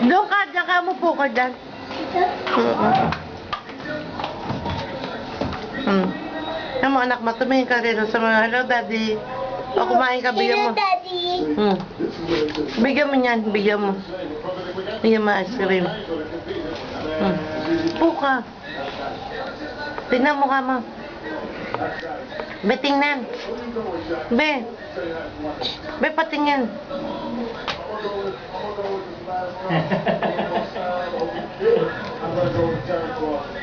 Doon ka, diyan ka mo po ka dyan. Ano mo anak, matumingin ka rin sa mga, hello daddy. O kumain ka, bigyan mo. Hello, Daddy. Bigyan mo niyan, bigyan mo. Bigyan mo ice cream. Po ka. Tingnan mo ka mo. Be, tingnan. Be. Be, patingin.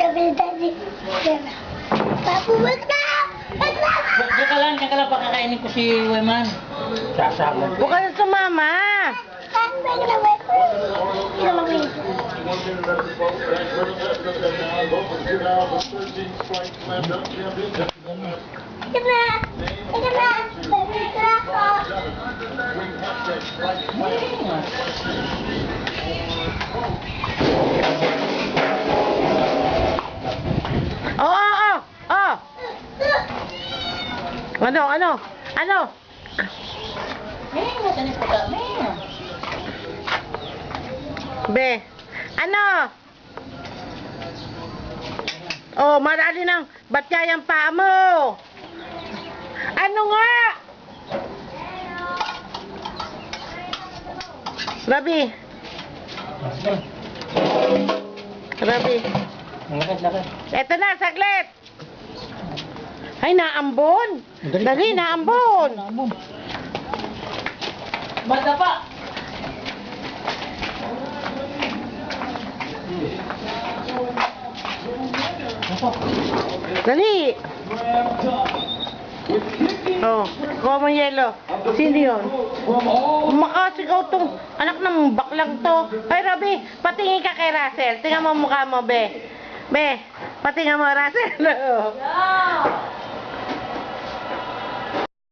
Sabi ni Daddy. Papu, wag na! Wag na! Diyan ka lang, pakakainin ko si Wayman. Sasama. Huwag ka na sumama. Wag na, wag na. Ika na! Ika na! Ika na ako! Oh. Ano? Be, ano? Oh, marali ng batyayang paa mo. Ano nga? Rabi. Lakad. Eto na, saglit. Ay, naambon. Dali, naambon. Bata pa! Dali. Oh, kuha mo yelo. Sino yun? Makasigaw tong anak ng baklang to. Ay, Rabi, patingin ka kay Russell. Tingnan mo mukha mo, be. Be, patingin mo, Russell.